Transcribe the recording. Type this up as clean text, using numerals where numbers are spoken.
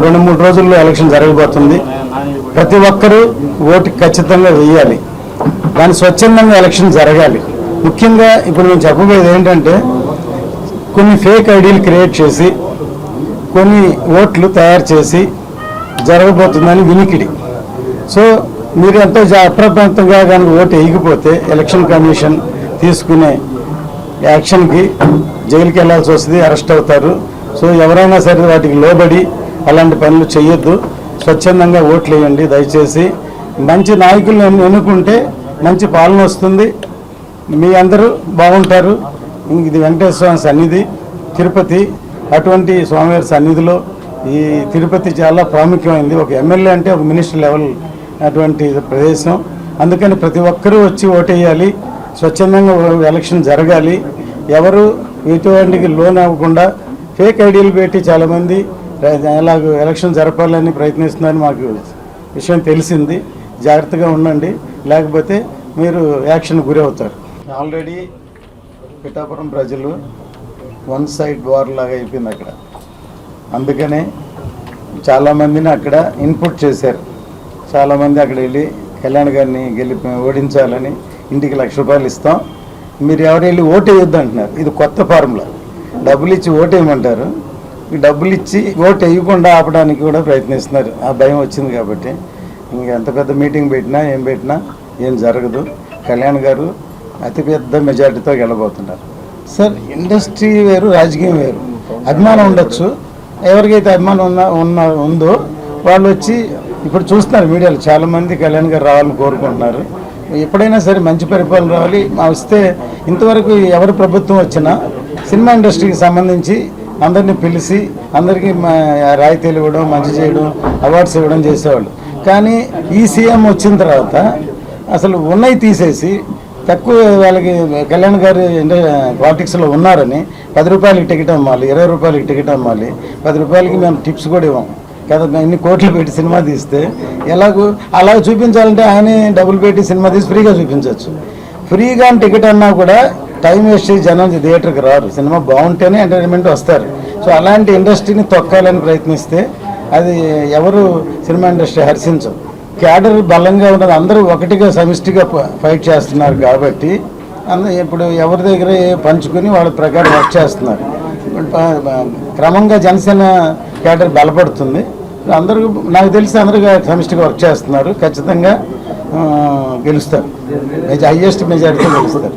2-3 రోజుల్లో ఎలక్షన్ జరగబోతుంది. ప్రతి ఒక్కరూ ఓటు ఖచ్చితంగా వేయాలి. దాని స్వచ్ఛందంగా ఎలక్షన్ జరగాలి. ముఖ్యంగా ఇప్పుడు నేను చెప్పబోయేది ఏంటంటే, కొన్ని ఫేక్ ఐడీలు క్రియేట్ చేసి కొన్ని ఓట్లు తయారు చేసి జరగబోతుందని వినికిడి. సో మీరు ఎంతో అప్రమత్తంగా కనుక ఓటు వేయకపోతే ఎలక్షన్ కమిషన్ తీసుకునే యాక్షన్కి జైలుకి వెళ్లాల్సి వస్తుంది, అరెస్ట్ అవుతారు. సో ఎవరైనా సరే వాటికి లోబడి అలాంటి పనులు చేయొద్దు. స్వచ్ఛందంగా ఓట్లు వేయండి దయచేసి. మంచి నాయకులను ఎన్నుకుంటే మంచి పాలన వస్తుంది, మీ అందరూ బాగుంటారు. ఇది వెంకటేశ్వర స్వామి సన్నిధి తిరుపతి. అటువంటి స్వామివారి సన్నిధిలో ఈ తిరుపతి చాలా ప్రాముఖ్యమైనది. ఒక ఎమ్మెల్యే అంటే ఒక మినిస్టర్ లెవెల్ అటువంటి ప్రదేశం. అందుకని ప్రతి ఒక్కరూ వచ్చి ఓటేయాలి. స్వచ్ఛందంగా ఎలక్షన్ జరగాలి. ఎవరు ఎటువంటికి లోన్ అవ్వకుండా ఫేక్ ఐడీలు పెట్టి చాలామంది ఎలాగ ఎలక్షన్ జరపాలని ప్రయత్నిస్తున్నారని మాకు విషయం తెలిసింది. జాగ్రత్తగా ఉండండి, లేకపోతే మీరు యాక్షన్ గురి అవుతారు. ఆల్రెడీ పిఠాపురం ప్రజలు వన్ సైడ్ వార్ లాగా అయిపోయింది అక్కడ. అందుకనే చాలామందిని అక్కడ ఇన్పుట్ చేశారు. చాలామంది అక్కడ వెళ్ళి కళ్యాణ్ గారిని ఓడించాలని ఇంటికి ₹1,00,000 ఇస్తాం, మీరు ఎవరు వెళ్ళి ఓటు వేయొద్దు అంటున్నారు. ఇది కొత్త ఫార్ములా. డబ్బులు ఇచ్చి ఓటు వేయమంటారు, ఈ డబ్బులు ఇచ్చి ఓటు వేయకుండా ఆపడానికి కూడా ప్రయత్నిస్తున్నారు. ఆ భయం వచ్చింది కాబట్టి ఇంకా ఎంత పెద్ద మీటింగ్ పెట్టినా ఏం జరగదు. కళ్యాణ్ గారు అతిపెద్ద మెజార్టీతో గెలబోతున్నారు. సార్, ఇండస్ట్రీ వేరు, రాజకీయం వేరు. అభిమానం ఉండొచ్చు, ఎవరికైతే అభిమానం ఉందో వాళ్ళు వచ్చి ఇప్పుడు చూస్తున్నారు మీడియాలో చాలామంది కళ్యాణ్ గారు రావాలని కోరుకుంటున్నారు. ఎప్పుడైనా సరే మంచి పరిపాలన రావాలి. వస్తే ఇంతవరకు ఎవరి ప్రభుత్వం వచ్చినా సినిమా ఇండస్ట్రీకి సంబంధించి అందరినీ పిలిచి అందరికీ రాయితీలు ఇవ్వడం, మంచి చేయడం, అవార్డ్స్ ఇవ్వడం చేసేవాళ్ళు. కానీ ఈ సీఎం వచ్చిన తర్వాత అసలు ఉన్నవి తీసేసి తక్కువ వాళ్ళకి కళ్యాణ్ గారు పాలిటిక్స్లో ఉన్నారని ₹10 టికెట్ అమ్మాలి, ₹20 టికెట్ అమ్మాలి, ₹10 మేము టిప్స్ కూడా ఇవ్వం కదా. ఇన్ని కోట్లు పెట్టి సినిమా తీస్తే అలా చూపించాలంటే ఆయనే డబ్బులు పెట్టి సినిమా తీసి ఫ్రీగా చూపించవచ్చు. ఫ్రీగా టికెట్ అన్నా కూడా టైం వేస్ట్ చేసి జనం థియేటర్కి రారు. సినిమా బాగుంటేనే ఎంటర్టైన్మెంట్ వస్తారు. సో అలాంటి ఇండస్ట్రీని తొక్కాలని ప్రయత్నిస్తే అది ఎవరు సినిమా ఇండస్ట్రీ హర్షించవు. క్యాడర్ బలంగా ఉన్నది, అందరూ ఒకటిగా సమిష్టిగా ఫైట్ చేస్తున్నారు కాబట్టి ఇప్పుడు ఎవరి దగ్గర పంచుకొని వాళ్ళ ప్రకారం వర్క్ చేస్తున్నారు. క్రమంగా జనసేన క్యాడర్ బలపడుతుంది. అందరూ నాకు తెలిసి అందరూ సమిష్టిగా వర్క్ చేస్తున్నారు. ఖచ్చితంగా గెలుస్తారు, హైయెస్ట్ మెజారిటీతో గెలుస్తారు.